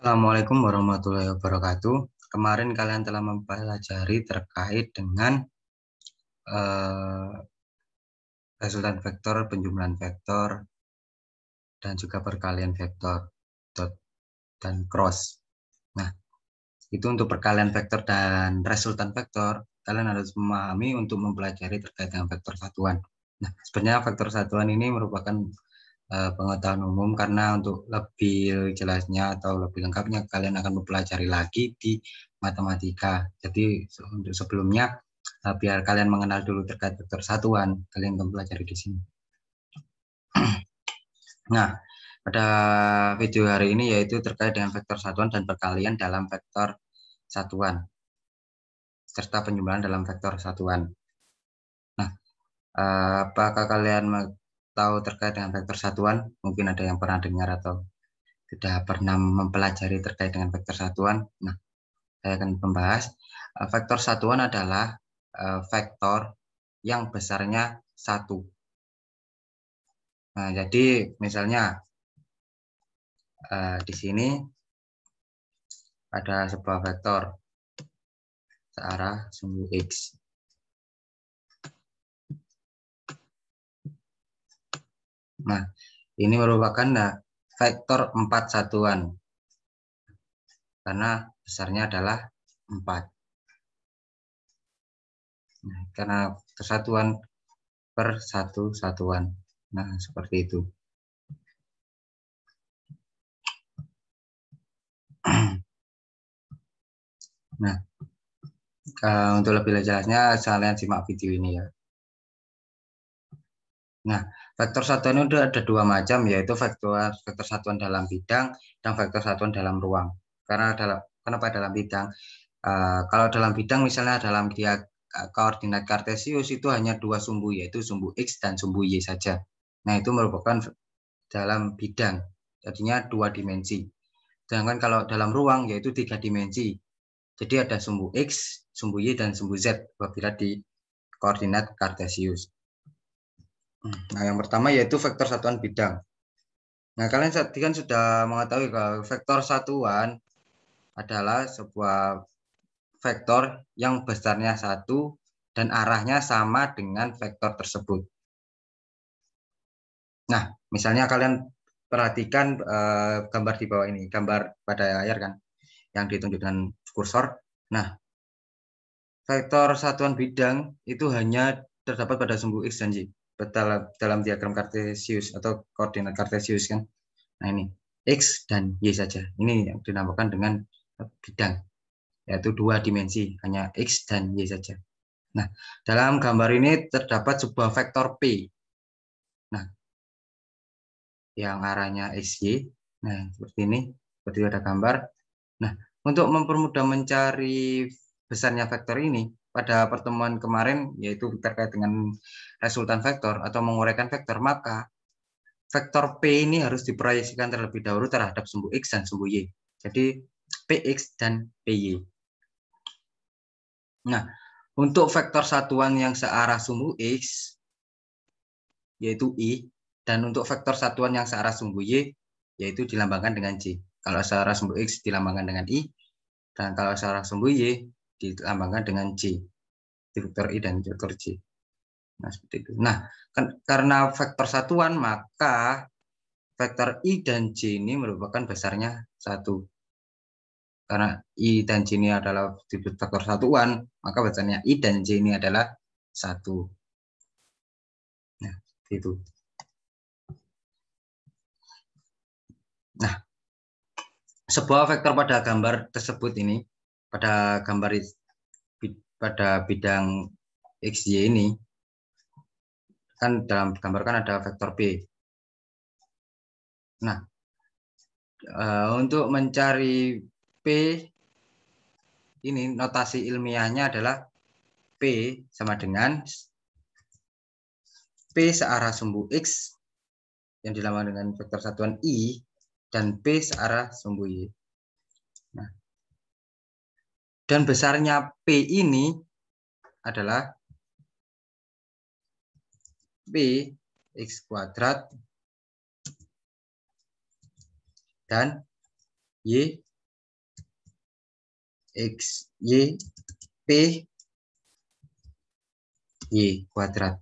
Assalamualaikum warahmatullahi wabarakatuh. Kemarin kalian telah mempelajari terkait dengan eh, resultan vektor, penjumlahan vektor, dan juga perkalian vektor, dot, dan cross. Nah, itu untuk perkalian vektor dan resultan vektor, kalian harus memahami untuk mempelajari terkait dengan vektor satuan. Nah, sebenarnya vektor satuan ini merupakan pengetahuan umum karena untuk lebih jelasnya atau lebih lengkapnya kalian akan mempelajari lagi di matematika. Jadi untuk sebelumnya biar kalian mengenal dulu terkait vektor satuan, kalian akan pelajari di sini. Nah, pada video hari ini yaitu terkait dengan vektor satuan dan perkalian dalam vektor satuan serta penjumlahan dalam vektor satuan. Nah, apakah kalian tahu terkait dengan vektor satuan? Mungkin ada yang pernah dengar atau sudah pernah mempelajari terkait dengan vektor satuan. Nah, saya akan membahas vektor satuan adalah vektor yang besarnya 1. Nah, jadi misalnya di sini ada sebuah vektor searah sumbu X. Nah, ini merupakan vektor 4 satuan karena besarnya adalah 4. Nah, karena kesatuan per satu satuan. Nah, seperti itu. Nah, untuk lebih jelasnya, kalian simak video ini ya. Nah, vektor satuan itu ada 2 macam, yaitu vektor satuan dalam bidang dan vektor satuan dalam ruang. Kenapa dalam bidang? Kalau dalam bidang misalnya dalam dia koordinat kartesius itu hanya 2 sumbu, yaitu sumbu X dan sumbu Y saja. Nah, itu merupakan dalam bidang, jadinya 2 dimensi. Sedangkan kalau dalam ruang yaitu 3 dimensi. Jadi ada sumbu X, sumbu Y, dan sumbu Z apabila di koordinat kartesius. Nah, yang pertama yaitu vektor satuan bidang. Nah, kalian tadi kan sudah mengetahui kalau vektor satuan adalah sebuah vektor yang besarnya 1 dan arahnya sama dengan vektor tersebut. Nah, misalnya kalian perhatikan gambar di bawah ini, gambar pada layar kan, yang ditunjuk dengan kursor. Nah, vektor satuan bidang itu hanya terdapat pada sumbu X dan Y dalam diagram kartesius atau koordinat kartesius kan. Nah, ini X dan Y saja. Ini yang dinamakan dengan bidang, yaitu 2 dimensi, hanya X dan Y saja. Nah, dalam gambar ini terdapat sebuah vektor P. Nah, yang arahnya XY. Nah, seperti ini. Seperti ada gambar. Nah, untuk mempermudah mencari besarnya vektor ini, pada pertemuan kemarin, yaitu terkait dengan resultan vektor atau menguraikan vektor, maka vektor P ini harus diproyeksikan terlebih dahulu terhadap sumbu X dan sumbu Y. Jadi, PX dan PY. Nah, untuk vektor satuan yang searah sumbu X, yaitu I, dan untuk vektor satuan yang searah sumbu Y, yaitu dilambangkan dengan J. Kalau searah sumbu X dilambangkan dengan I, dan kalau searah sumbu Y dilambangkan dengan J. Vektor I dan vektor J. Nah, seperti itu. Nah, karena vektor satuan, maka vektor I dan J ini merupakan besarnya 1. Karena I dan J ini adalah vektor satuan, maka besarnya I dan J ini adalah 1. Nah, itu. Nah, sebuah vektor pada gambar tersebut ini, pada bidang XY ini, kan dalam gambar kan ada vektor P. Nah, untuk mencari P ini notasi ilmiahnya adalah P sama dengan P searah sumbu X yang dilambangkan dengan vektor satuan I dan P searah sumbu Y. Nah, dan besarnya P ini adalah P X kuadrat dan Y X, Y, P, Y kuadrat.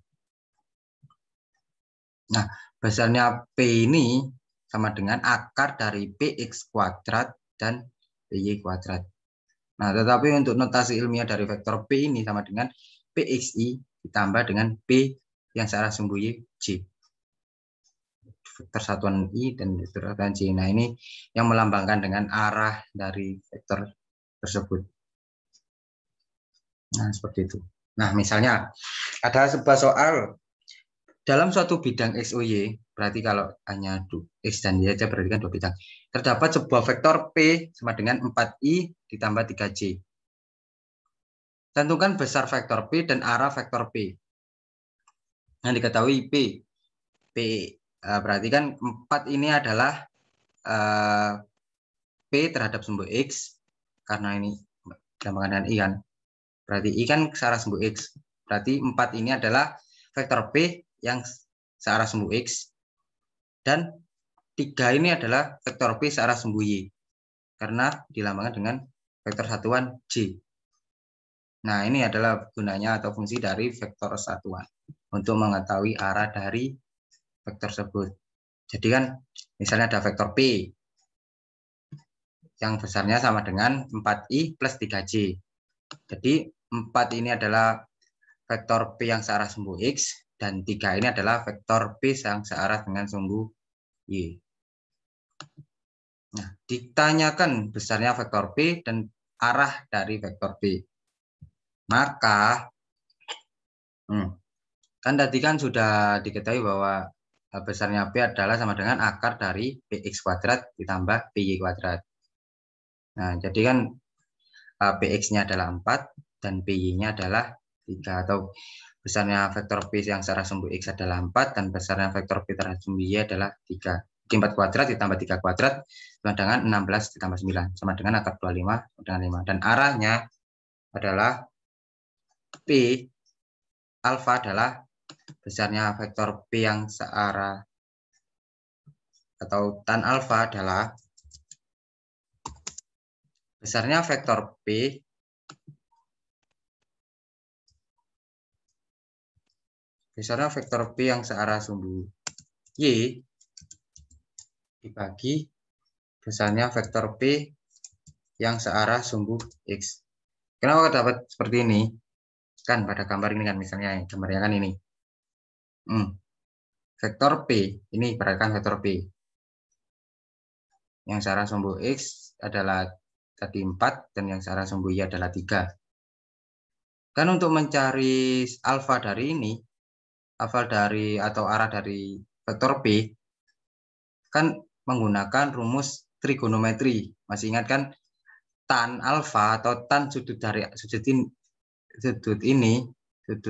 Nah, besarnya P ini sama dengan akar dari PX kuadrat dan PY kuadrat. Nah, tetapi untuk notasi ilmiah dari vektor P ini sama dengan PXI ditambah dengan P yang searah sumbu Y, J. Vektor satuan I dan vektor satuan J. Nah, ini yang melambangkan dengan arah dari vektor tersebut. Nah, seperti itu. Nah, misalnya ada sebuah soal dalam suatu bidang X, Y, berarti kalau hanya X dan Y saja berarti kan dua bidang. Terdapat sebuah vektor P sama dengan 4I ditambah 3J. Tentukan besar vektor P dan arah vektor P. Yang diketahui P berarti kan 4 ini adalah P terhadap sumbu X. Karena ini gampangan dengan I kan. Berarti I kan searah sumbu X. Berarti 4 ini adalah vektor P yang searah sumbu X. Dan 3 ini adalah vektor P searah sumbu Y. Karena dilambangkan dengan vektor satuan J. Nah, ini adalah gunanya atau fungsi dari vektor satuan. Untuk mengetahui arah dari vektor tersebut. Jadi kan misalnya ada vektor P. Yang besarnya sama dengan 4I plus 3J. Jadi 4 ini adalah vektor P yang searah sumbu X. Dan 3 ini adalah vektor P yang searah dengan sumbu Y. Nah, ditanyakan besarnya vektor P dan arah dari vektor P. Maka, kan tadi kan sudah diketahui bahwa besarnya P adalah sama dengan akar dari PX kuadrat ditambah PY kuadrat. Nah, jadi kan PX-nya adalah 4 dan PY-nya adalah 3, atau besarnya vektor P yang searah sumbu X adalah 4 dan besarnya vektor P terhadap sumbu Y adalah 3. Jadi 4 kuadrat ditambah 3 kuadrat sama dengan 16 ditambah 9 sama dengan akar 25 dengan 5. Dan arahnya adalah P alfa adalah besarnya vektor P yang searah atau tan alfa adalah besarnya vektor P yang searah sumbu Y dibagi besarnya vektor P yang searah sumbu X. Kenapa dapat seperti ini? Kan pada gambar ini kan misalnya gambarnya kan ini. Vektor P, ini berdasarkan vektor P. Yang searah sumbu X adalah tadi 4 dan yang searah sumbu Y adalah 3. Kan untuk mencari alfa dari ini, alfa dari atau arah dari vektor P, kan menggunakan rumus trigonometri. Masih ingat kan tan alfa atau tan sudut dari sudut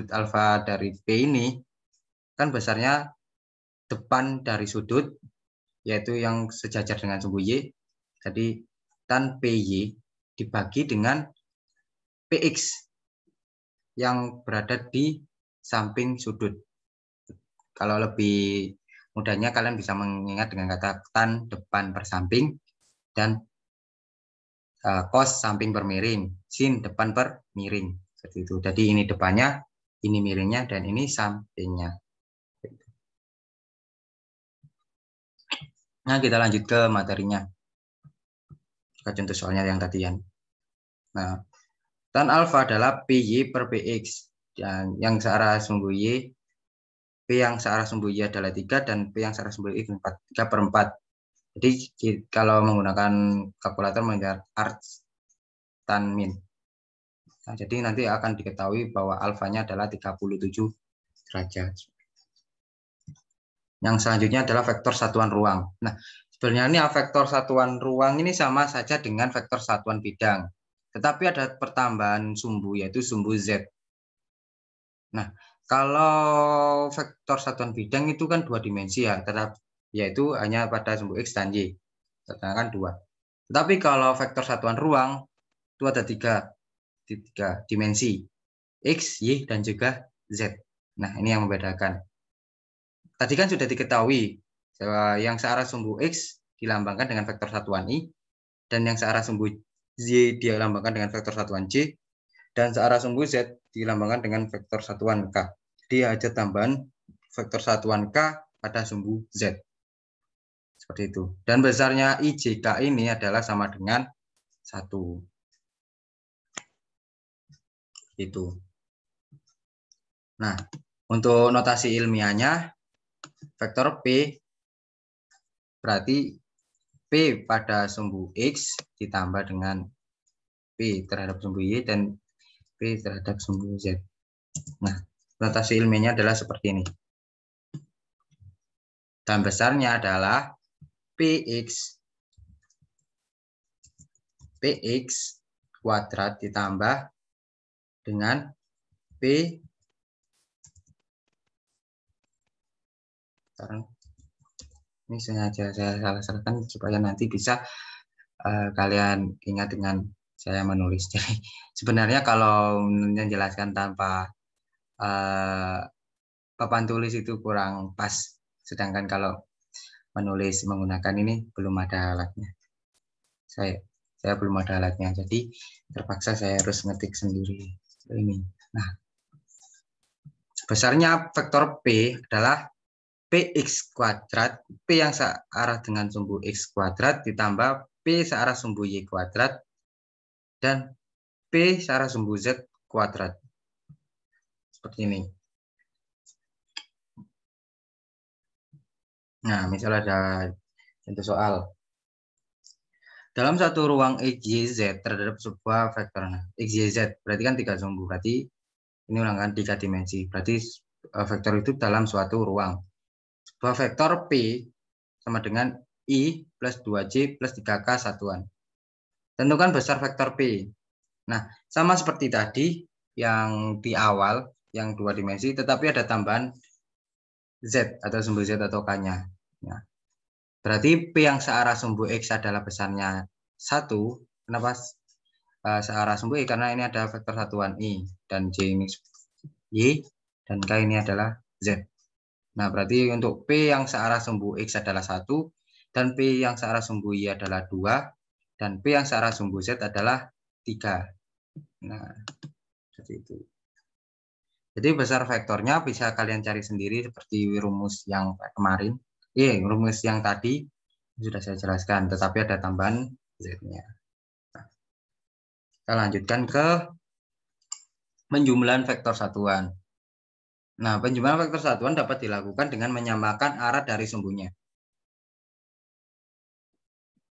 alfa dari P ini kan besarnya depan dari sudut, yaitu yang sejajar dengan sumbu Y. Jadi tan PY dibagi dengan PX yang berada di samping sudut. Kalau lebih mudahnya kalian bisa mengingat dengan kata tan depan per samping dan cos samping per miring, sin depan per miring. Seperti itu. Jadi ini depannya, ini miringnya, dan ini sampingnya. Nah, kita lanjut ke materinya. Kita contoh soalnya yang tadian. Nah, tan alfa adalah PY per PX. Dan yang searah sumbu Y, P yang searah sumbu Y adalah 3 dan P yang searah sumbu Y 4, 3 per 4. Jadi kalau menggunakan kalkulator menjadi arcs tan min. Nah, jadi nanti akan diketahui bahwa alfanya adalah 37 derajat. Yang selanjutnya adalah vektor satuan ruang. Nah, sebenarnya ini vektor satuan ruang ini sama saja dengan vektor satuan bidang. Tetapi ada pertambahan sumbu, yaitu sumbu Z. Nah, kalau vektor satuan bidang itu kan 2 dimensi ya, yaitu hanya pada sumbu X dan Y. Sedangkan 2. Tetapi kalau vektor satuan ruang, itu ada 3 dimensi. X, Y, dan juga Z. Nah, ini yang membedakan. Tadi kan sudah diketahui yang searah sumbu X dilambangkan dengan vektor satuan I dan yang searah sumbu Y dilambangkan dengan vektor satuan J, dan searah sumbu Z dilambangkan dengan vektor satuan K. Jadi ada tambahan vektor satuan K pada sumbu Z. Seperti itu. Dan besarnya IJK ini adalah sama dengan 1. Itu. Nah, untuk notasi ilmiahnya, vektor P berarti P pada sumbu X ditambah dengan P terhadap sumbu Y dan P terhadap sumbu Z. Nah, notasi ilmiahnya adalah seperti ini. Dan besarnya adalah PX kuadrat ditambah dengan P ini sengaja saya salah-salahkan supaya nanti bisa kalian ingat dengan saya menulis. Jadi sebenarnya kalau menjelaskan tanpa papan tulis itu kurang pas, sedangkan kalau menulis menggunakan ini belum ada alatnya. Saya belum ada alatnya, jadi terpaksa saya harus ngetik sendiri ini. Nah, besarnya vektor P adalah Px kuadrat, P yang searah dengan sumbu X kuadrat ditambah P searah sumbu Y kuadrat dan P searah sumbu Z kuadrat. Seperti ini. Nah, misalnya ada contoh soal. Dalam satu ruang XYZ terdapat sebuah vektor. Nah, XYZ berarti kan 3 sumbu. Berarti ini ulangan 3 dimensi. Berarti vektor itu dalam suatu ruang. Sebuah vektor P sama dengan I plus 2J plus 3K satuan. Tentukan besar vektor P. Nah, sama seperti tadi yang di awal, yang 2 dimensi, tetapi ada tambahan Z atau sumbu Z atau K-nya. Nah, berarti P yang searah sumbu X adalah besarnya 1. Kenapa searah sumbu Y? Karena ini ada vektor satuan I, dan J ini Y, dan K ini adalah Z. Nah, berarti untuk P yang searah sumbu X adalah 1, dan P yang searah sumbu Y adalah 2, dan P yang searah sumbu Z adalah 3. Nah, seperti itu. Jadi besar vektornya bisa kalian cari sendiri seperti rumus yang kemarin. Rumus yang tadi sudah saya jelaskan, tetapi ada tambahan Z-nya. Nah, kita lanjutkan ke penjumlahan vektor satuan. Nah, penjumlahan vektor satuan dapat dilakukan dengan menyamakan arah dari sumbunya.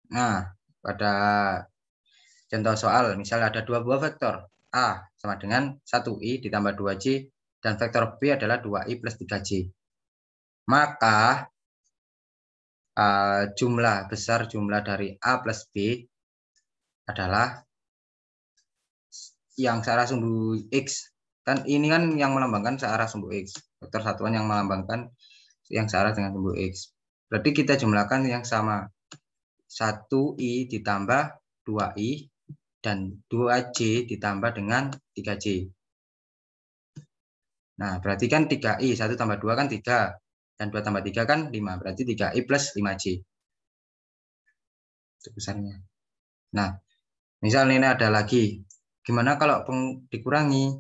Nah, pada contoh soal, misalnya ada 2 buah vektor. A sama dengan 1I ditambah 2J, dan vektor B adalah 2I plus 3J. Maka besar jumlah dari A plus B adalah yang searah sumbu X. Kan ini kan yang melambangkan searah sumbu X. Vektor satuan yang melambangkan yang searah dengan sumbu X. Berarti kita jumlahkan yang sama. 1I ditambah 2I dan 2J ditambah dengan 3J. Nah, berarti kan 3I, 1 tambah 2 kan 3. Dan 2 tambah 3 kan 5. Berarti 3I plus 5J. Itu besarnya. Nah, misalnya ini ada lagi. Gimana kalau dikurangi?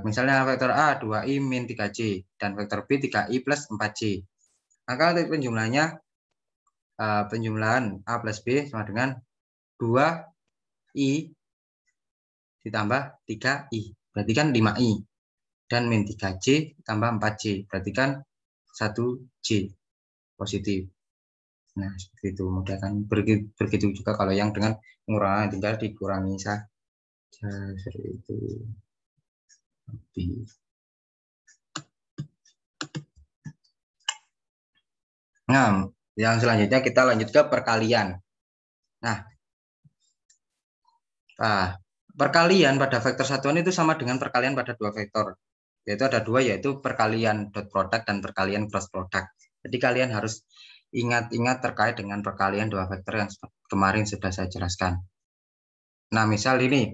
Misalnya vektor A 2I min 3J. Dan vektor B 3I plus 4J. Maka penjumlahannya, penjumlahan A plus B sama dengan 2I ditambah 3I. Berarti kan 5I. Dan min 3J tambah 4J. Berarti kan 1J positif. Nah, seperti itu. Mudah kan? Begitu juga kalau yang dengan pengurangan, tinggal dikurangi saja. Seperti itu. Nah, yang selanjutnya kita lanjut ke perkalian. Nah, perkalian pada vektor satuan itu sama dengan perkalian pada 2 vektor. Yaitu ada 2, yaitu perkalian dot product dan perkalian cross product. Jadi kalian harus ingat-ingat terkait dengan perkalian 2 vektor yang kemarin sudah saya jelaskan. Nah, misal ini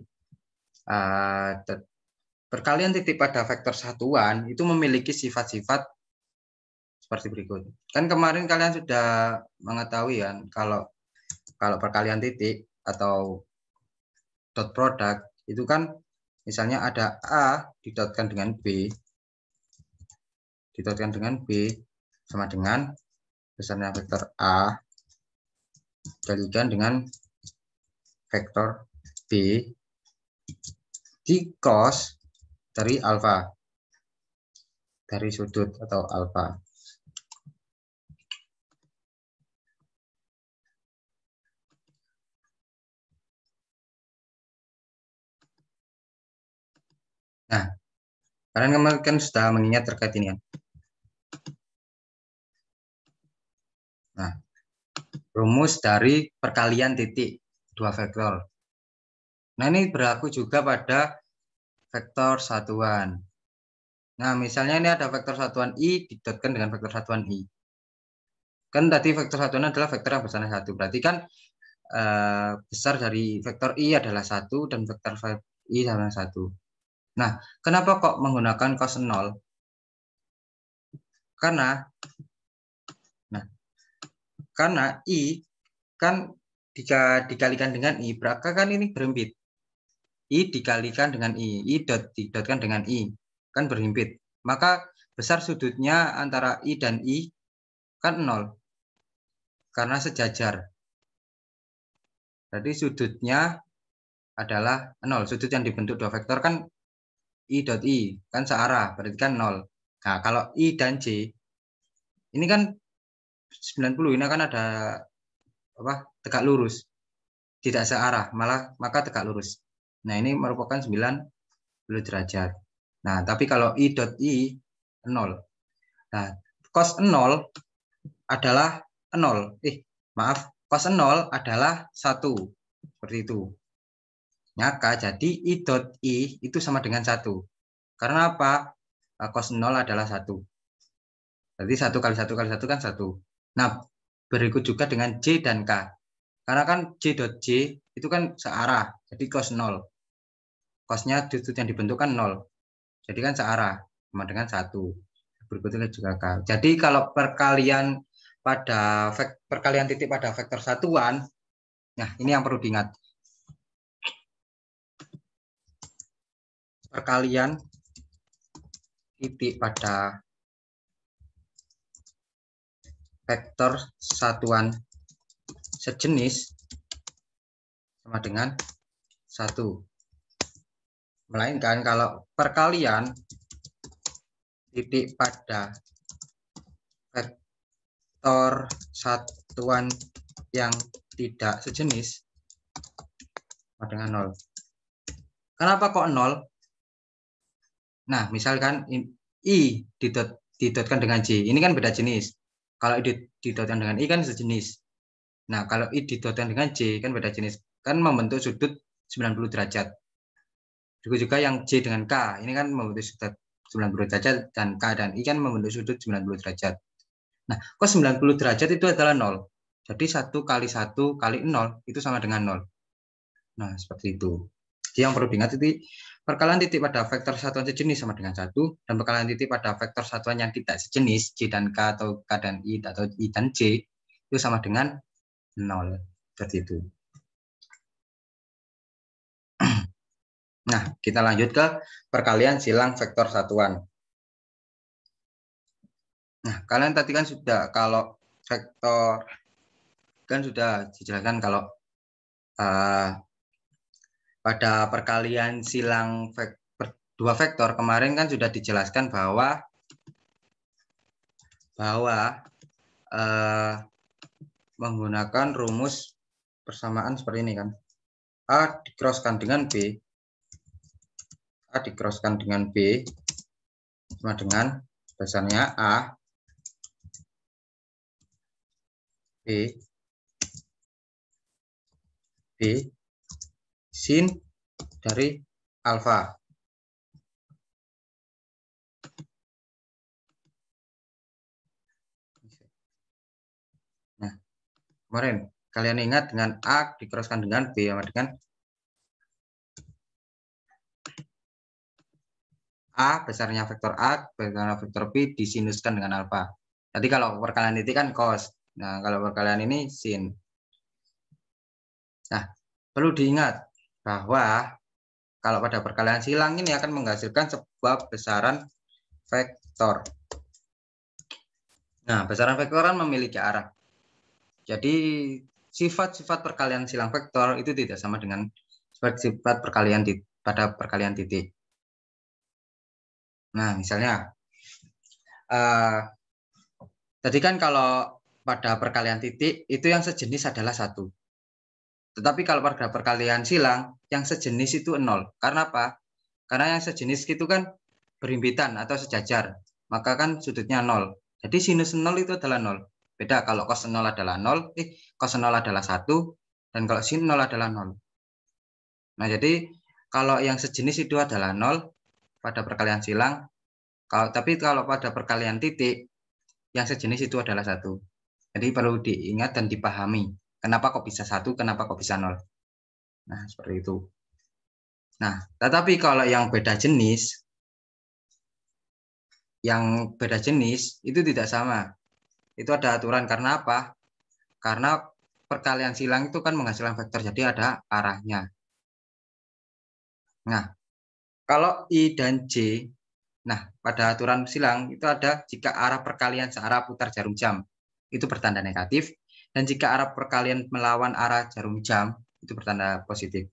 perkalian titik pada vektor satuan itu memiliki sifat-sifat seperti berikut. Kan kemarin kalian sudah mengetahui ya, kalau perkalian titik atau dot product itu kan misalnya ada A didotkan dengan B sama dengan besarnya vektor A dikalikan dengan vektor B di cos dari alfa, dari sudut atau alfa. Nah, kalian kemarin kan sudah mengingat terkait ini kan. Nah, rumus dari perkalian titik dua vektor. Nah, ini berlaku juga pada vektor satuan. Nah, misalnya ini ada vektor satuan I didotkan dengan vektor satuan I. Kan tadi vektor satuan adalah vektor yang besarnya 1. Berarti kan besar dari vektor I adalah 1 dan vektor I adalah 1. Nah, kenapa kok menggunakan cos 0? Karena I kan jika dikalikan dengan I, berarti kan ini berhimpit. I dikalikan dengan I didotkan dengan I, kan berhimpit. Maka besar sudutnya antara I dan I kan 0. Karena sejajar. Berarti sudutnya adalah 0. Sudut yang dibentuk dua vektor kan I dot I, kan searah, berarti kan 0. Nah, kalau I dan J, ini kan 90, ini kan ada tegak lurus. Tidak searah, maka tegak lurus. Nah, ini merupakan 90 derajat. Nah, tapi kalau I dot I 0. Nah, cos 0 adalah 0. Cos 0 adalah 1. Seperti itu. Maka jadi I dot I itu sama dengan 1. Karena apa? Cos 0 adalah 1. Berarti 1 kali 1 kali 1 kan 1. Nah, berikut juga dengan J dan K. Karena kan J dot J itu kan searah. Jadi cos 0. Cosnya sudut yang dibentuk kan 0. Jadi kan searah. Sama dengan 1. Berikutnya juga K. Jadi kalau perkalian titik pada vektor satuan, nah ini yang perlu diingat. Perkalian titik pada vektor satuan sejenis sama dengan 1. Melainkan kalau perkalian titik pada vektor satuan yang tidak sejenis sama dengan 0. Kenapa kok 0? Nah, misalkan I didotkan dengan J, ini kan beda jenis. Kalau I didotkan dengan I kan sejenis. Nah, kalau I didotkan dengan J kan beda jenis. Kan membentuk sudut 90 derajat. Juga yang J dengan K, ini kan membentuk sudut 90 derajat, dan K dan I kan membentuk sudut 90 derajat. Nah, kok 90 derajat itu adalah 0. Jadi 1 kali 1 kali 0 itu sama dengan 0. Nah, seperti itu. Jadi yang perlu diingat itu perkalian titik pada vektor satuan sejenis sama dengan 1, dan perkalian titik pada vektor satuan yang tidak sejenis, J dan K atau K dan I atau I dan J, itu sama dengan 0. Seperti itu. Nah, kita lanjut ke perkalian silang vektor satuan. Nah, kalian tadi kan sudah, kalau vektor kan sudah dijelaskan kalau pada perkalian silang dua vektor kemarin kan sudah dijelaskan bahwa menggunakan rumus persamaan seperti ini kan. A dikroskan dengan B sama dengan besarnya A B sin dari alfa. Nah, kemarin kalian ingat dengan A dikroskan dengan B sama dengan A besarnya vektor A besarnya vektor B disinuskan dengan alfa. Jadi kalau perkalian itu kan cos. Nah, kalau perkalian ini sin. Nah, perlu diingat bahwa kalau pada perkalian silang ini akan menghasilkan sebuah besaran vektor. Nah, besaran vektor kan memiliki arah. Jadi sifat-sifat perkalian silang vektor itu tidak sama dengan sifat perkalian pada perkalian titik. Nah, misalnya tadi kan kalau pada perkalian titik itu yang sejenis adalah 1. Tetapi kalau pada perkalian silang yang sejenis itu 0. Karena apa? Karena yang sejenis itu kan berhimpitan atau sejajar. Maka kan sudutnya 0. Jadi sinus 0 itu adalah 0. Beda kalau cos 0 adalah 0, cos 0 adalah 1, dan kalau sin 0 adalah 0. Nah, jadi kalau yang sejenis itu adalah 0 pada perkalian silang, tapi kalau pada perkalian titik, yang sejenis itu adalah 1. Jadi perlu diingat dan dipahami. Kenapa kok bisa 1, kenapa kok bisa 0. Nah, seperti itu. Nah, tetapi kalau yang beda jenis itu tidak sama. Itu ada aturan. Karena apa? Karena perkalian silang itu kan menghasilkan vektor, jadi ada arahnya. Nah, kalau I dan J, nah pada aturan silang itu ada jika arah perkalian searah putar jarum jam itu bertanda negatif, dan jika arah perkalian melawan arah jarum jam itu bertanda positif.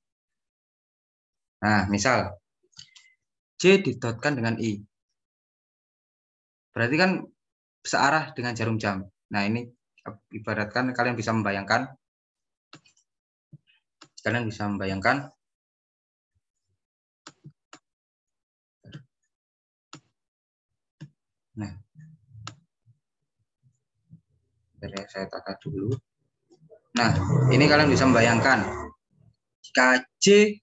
Nah, misal J didotkan dengan I, berarti kan searah dengan jarum jam. Nah, ini ibaratkan kalian bisa membayangkan nah, saya tata dulu. Nah, ini kalian bisa membayangkan jika J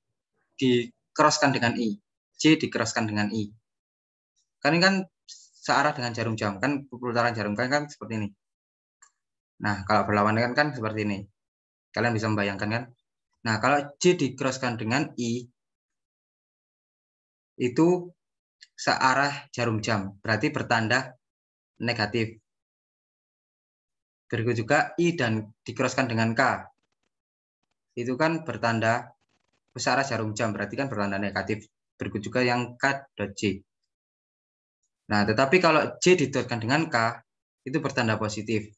dikeroskan dengan I, J dikeroskan dengan I, kan ini kan searah dengan jarum jam, kan putaran jarum kan seperti ini. Nah, kalau berlawanan kan seperti ini. Kalian bisa membayangkan kan? Nah, kalau J dikeroskan dengan I, itu searah jarum jam, berarti bertanda negatif. Berikut juga I dan dikeroskan dengan K, itu kan bertanda searah jarum jam, berarti kan bertanda negatif. Berikut juga yang K.J. Nah, tetapi kalau J didotkan dengan K, itu bertanda positif.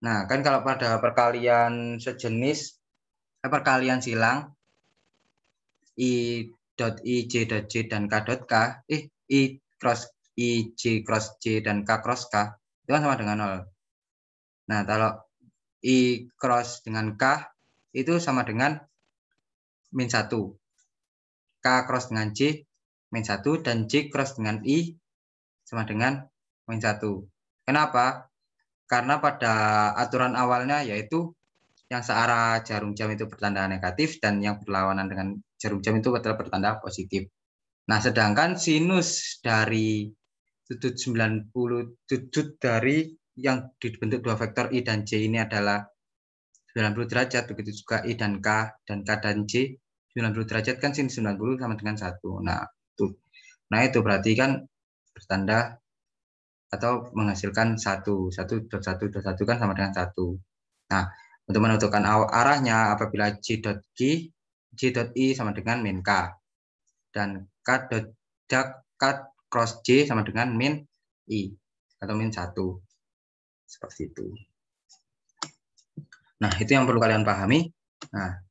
Nah, kan kalau pada perkalian sejenis, perkalian silang, I.I.J.J dan K.K, I cross I, J cross J dan K cross K, itu kan sama dengan 0. Nah, kalau I cross dengan K, itu sama dengan min 1. K cross dengan J, min 1, dan J cross dengan I, sama dengan min 1. Kenapa? Karena pada aturan awalnya yaitu yang searah jarum jam itu bertanda negatif dan yang berlawanan dengan jarum jam itu adalah bertanda positif. Nah, sedangkan sinus dari sudut 90 sudut dari yang dibentuk dua vektor I dan J ini adalah 90 derajat, begitu juga I dan K dan J 90 derajat, kan sin 90 sama dengan 1. Nah, itu berarti kan bertanda atau menghasilkan 1 kan sama dengan 1. Nah, untuk menentukan arahnya apabila J.I sama dengan min K dan K cross J sama dengan min I atau min 1. Seperti itu. Nah, itu yang perlu kalian pahami. Nah,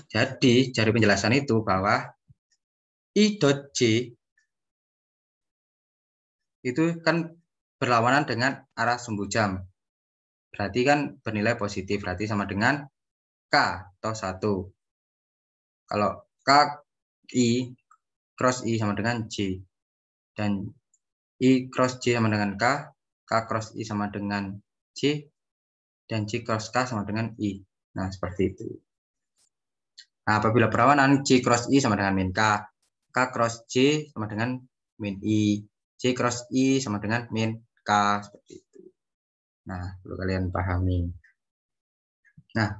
jadi dari penjelasan itu bahwa I.J itu kan berlawanan dengan arah sumbu jam. Berarti kan bernilai positif, berarti sama dengan K atau 1. Kalau I cross I sama dengan J, dan I cross J sama dengan K cross I sama dengan J, dan J cross K sama dengan I. Nah, seperti itu. Nah, apabila berlawanan J cross I sama dengan min K cross J sama dengan min I, J cross I sama dengan min K, seperti itu. Nah, perlu kalian pahami. Nah,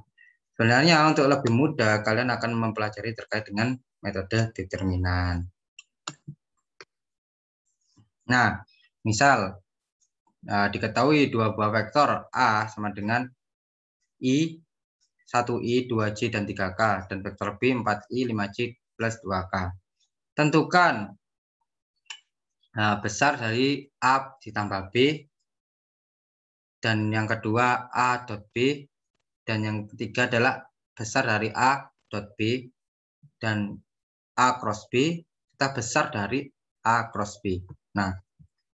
sebenarnya untuk lebih mudah kalian akan mempelajari terkait dengan metode determinan. Nah, misal diketahui dua buah vektor A sama dengan I 1i, 2j, dan 3k. Dan vektor B 4i, 5j, plus 2k. Tentukan besar dari A ditambah B. Dan yang kedua A dot B. Dan yang ketiga adalah besar dari A dot B. Dan A cross B kita besar dari A cross B. Nah,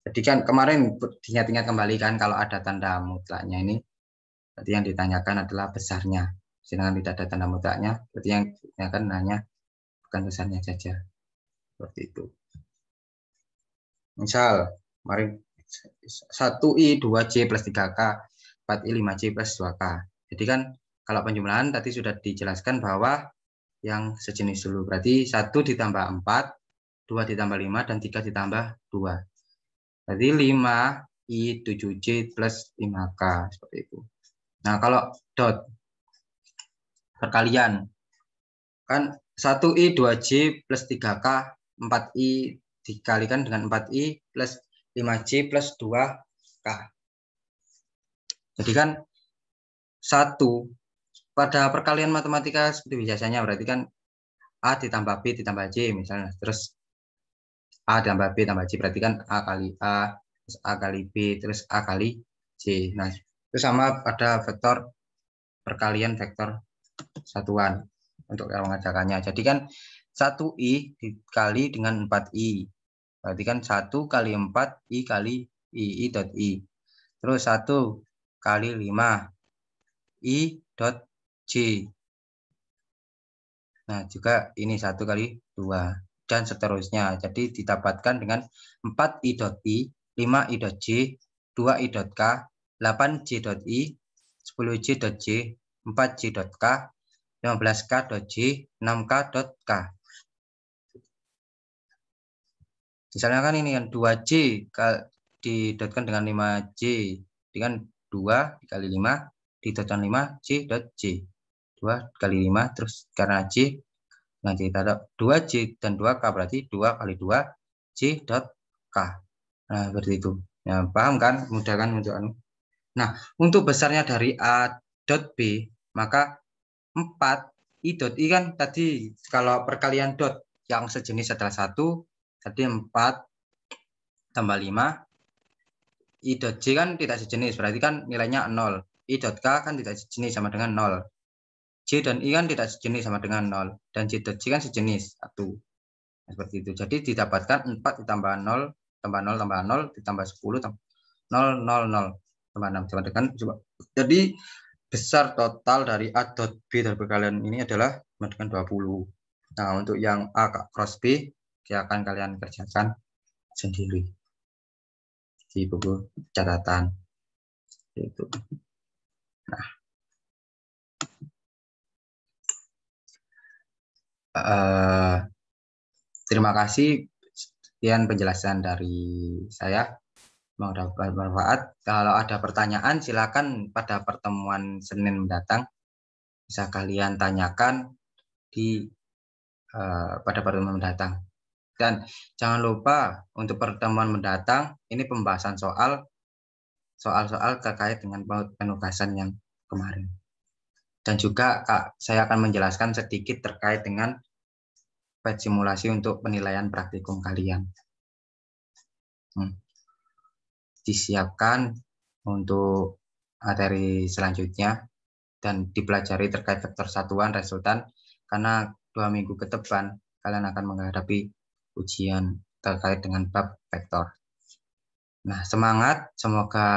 jadi kan kemarin diingat-ingat kembali kan kalau ada tanda mutlaknya ini, berarti yang ditanyakan adalah besarnya. Sedangkan tidak ada tanda mutlaknya, berarti yang ditanyakan hanya bukan besarnya saja. Seperti itu. Misal, kemarin 1i, 2j plus 3k, 4i, 5j plus 2k. Jadi kan kalau penjumlahan tadi sudah dijelaskan bahwa yang sejenis dulu. Berarti 1 ditambah 4, 2 ditambah 5, dan 3 ditambah 2. Berarti 5i 7j plus 5k. Seperti itu. Nah, kalau dot perkalian. Kan 1i 2j plus 3k, 4i dikalikan dengan 4i plus 5j plus 2k. Jadi kan 1 pada perkalian matematika seperti biasanya berarti kan A ditambah B ditambah J misalnya. Terus A ditambah B tambah J berarti kan A kali A, terus A kali B, terus A kali J. Nah, itu sama pada vektor perkalian vektor satuan untuk yang mengerjakannya. Jadi kan 1i dikali dengan 4i. Berarti kan 1 kali 4 i kali i dot i. Terus 1 kali 5 i dot J. Nah, juga ini 1 kali 2 dan seterusnya. Jadi didapatkan dengan 4i dot i, 5i dot j, 2i dot k, 8j dot i, 10j dot j, 4j dot k, 15k dot j, 6k dot k. Misalnya kan ini kan 2j didotkan dengan 5j, dengan 2 dikali 5 didotkan 5j dot j. 2 kali 5 terus karena J nanti ada 2J dan 2K berarti 2 kali 2 J dot K. Nah, seperti itu. Ya, paham kan? Mudah kan untuk anu. Nah, untuk besarnya dari A dot B, maka 4 I dot I kan tadi kalau perkalian dot yang sejenis adalah 1, tadi 4 tambah 5 I dot J kan tidak sejenis, berarti kan nilainya 0. I dot K kan tidak sejenis sama dengan 0. J dan I kan tidak sejenis sama dengan 0. Dan J dot J kan sejenis 1. Nah, seperti itu. Jadi didapatkan 4 ditambah 0, tambah 0, tambah 0, ditambah 10, tambah 0, 0, 0, tambah 6. Sama dengan, coba. Jadi besar total dari A dot B dari perkalian ini adalah sama dengan 20. Nah, untuk yang A cross B, ya akan kalian kerjakan sendiri di buku catatan. Itu. Nah. Terima kasih. Sekian penjelasan dari saya. Semoga dapat bermanfaat. Kalau ada pertanyaan, silakan pada pertemuan Senin mendatang bisa kalian tanyakan di pada pertemuan mendatang. Dan jangan lupa untuk pertemuan mendatang ini pembahasan soal-soal terkait dengan penugasan yang kemarin. Dan juga saya akan menjelaskan sedikit terkait dengan simulasi untuk penilaian praktikum kalian. Disiapkan untuk materi selanjutnya dan dipelajari terkait vektor satuan resultan karena 2 minggu ke depan kalian akan menghadapi ujian terkait dengan bab vektor. Nah, semangat, semoga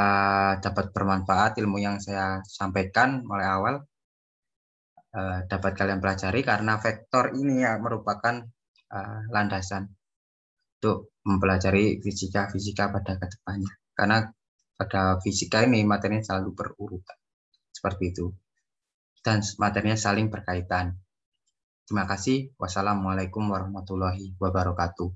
dapat bermanfaat ilmu yang saya sampaikan mulai awal dapat kalian pelajari karena vektor ini merupakan landasan untuk mempelajari fisika pada kedepannya. Karena pada fisika ini materinya selalu berurutan seperti itu dan materinya saling berkaitan. Terima kasih. Wassalamualaikum warahmatullahi wabarakatuh.